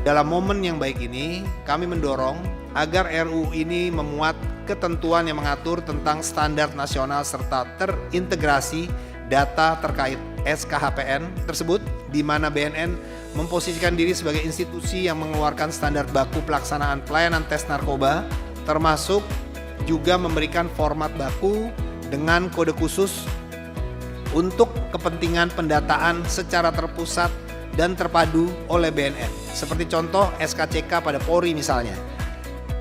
Dalam momen yang baik ini, kami mendorong agar RUU ini memuat ketentuan yang mengatur tentang standar nasional serta terintegrasi data terkait SKHPN tersebut, di mana BNN memposisikan diri sebagai institusi yang mengeluarkan standar baku pelaksanaan pelayanan tes narkoba, termasuk juga memberikan format baku dengan kode khusus untuk kepentingan pendataan secara terpusat dan terpadu oleh BNN. Seperti contoh SKCK pada Polri misalnya.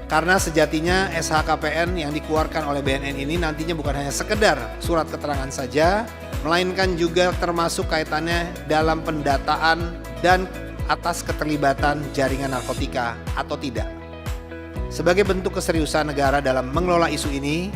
Karena sejatinya SHKPN yang dikeluarkan oleh BNN ini nantinya bukan hanya sekedar surat keterangan saja, melainkan juga termasuk kaitannya dalam pendataan dan atas keterlibatan jaringan narkotika atau tidak. Sebagai bentuk keseriusan negara dalam mengelola isu ini,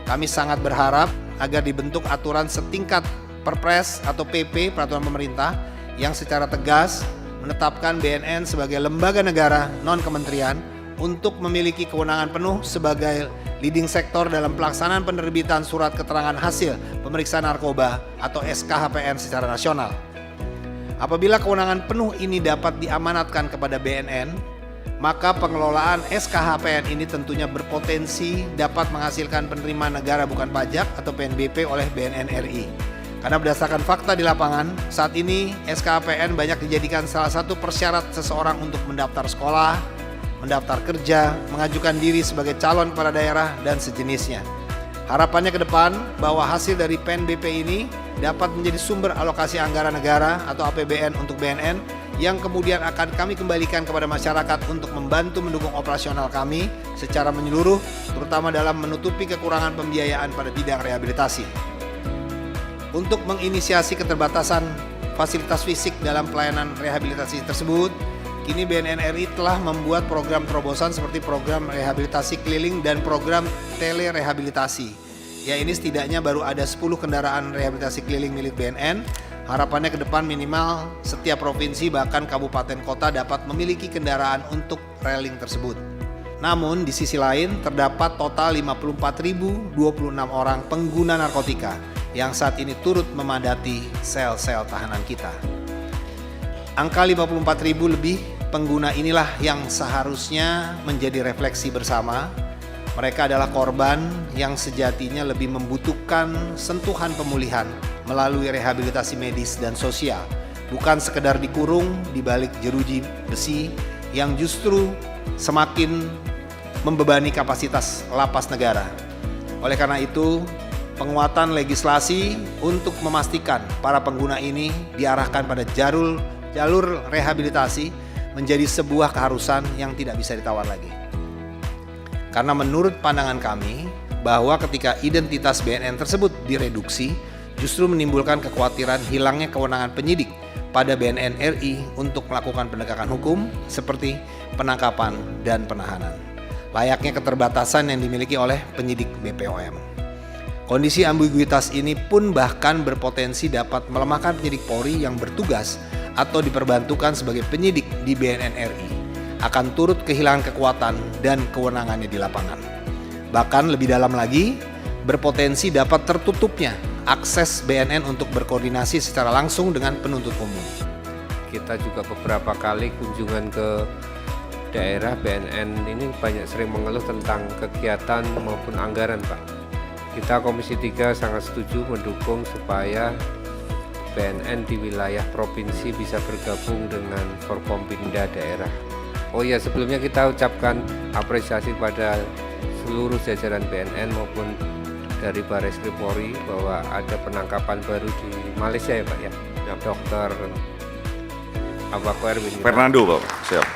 kami sangat berharap agar dibentuk aturan setingkat Perpres atau PP, peraturan pemerintah, yang secara tegas menetapkan BNN sebagai lembaga negara non-kementerian untuk memiliki kewenangan penuh sebagai leading sektor dalam pelaksanaan penerbitan surat keterangan hasil pemeriksaan narkoba atau SKHPN secara nasional. Apabila kewenangan penuh ini dapat diamanatkan kepada BNN, maka pengelolaan SKHPN ini tentunya berpotensi dapat menghasilkan penerimaan negara bukan pajak atau PNBP oleh BNN RI. Karena berdasarkan fakta di lapangan, saat ini SKHPN banyak dijadikan salah satu persyarat seseorang untuk mendaftar sekolah, mendaftar kerja, mengajukan diri sebagai calon kepala daerah, dan sejenisnya. Harapannya ke depan bahwa hasil dari PNBP ini dapat menjadi sumber alokasi anggaran negara atau APBN untuk BNN yang kemudian akan kami kembalikan kepada masyarakat untuk membantu mendukung operasional kami secara menyeluruh, terutama dalam menutupi kekurangan pembiayaan pada bidang rehabilitasi. Untuk menginisiasi keterbatasan fasilitas fisik dalam pelayanan rehabilitasi tersebut, kini BNN RI telah membuat program terobosan seperti program rehabilitasi keliling dan program telerehabilitasi. Ya, ini setidaknya baru ada 10 kendaraan rehabilitasi keliling milik BNN. Harapannya ke depan minimal setiap provinsi bahkan kabupaten kota dapat memiliki kendaraan untuk railing tersebut. Namun di sisi lain terdapat total 54.026 orang pengguna narkotika yang saat ini turut memadati sel-sel tahanan kita. Angka 54.000 lebih pengguna inilah yang seharusnya menjadi refleksi bersama. Mereka adalah korban yang sejatinya lebih membutuhkan sentuhan pemulihan melalui rehabilitasi medis dan sosial, bukan sekedar dikurung di balik jeruji besi yang justru semakin membebani kapasitas lapas negara. Oleh karena itu, penguatan legislasi untuk memastikan para pengguna ini diarahkan pada jalur rehabilitasi menjadi sebuah keharusan yang tidak bisa ditawar lagi. Karena menurut pandangan kami bahwa ketika identitas BNN tersebut direduksi, justru menimbulkan kekhawatiran hilangnya kewenangan penyidik pada BNN RI untuk melakukan penegakan hukum seperti penangkapan dan penahanan, layaknya keterbatasan yang dimiliki oleh penyidik BPOM. Kondisi ambiguitas ini pun bahkan berpotensi dapat melemahkan penyidik Polri yang bertugas atau diperbantukan sebagai penyidik di BNN RI, akan turut kehilangan kekuatan dan kewenangannya di lapangan. Bahkan lebih dalam lagi, berpotensi dapat tertutupnya akses BNN untuk berkoordinasi secara langsung dengan penuntut umum. Kita juga beberapa kali kunjungan ke daerah BNN ini banyak sering mengeluh tentang kegiatan maupun anggaran, Pak. Kita Komisi 3 sangat setuju mendukung supaya BNN di wilayah provinsi bisa bergabung dengan Forkompinda daerah. Oh ya, sebelumnya kita ucapkan apresiasi pada seluruh jajaran BNN maupun dari Barreskrim Polri bahwa ada penangkapan baru di Malaysia ya Pak ya, Dr. Abaco Erwin Fernando Pak. Siap.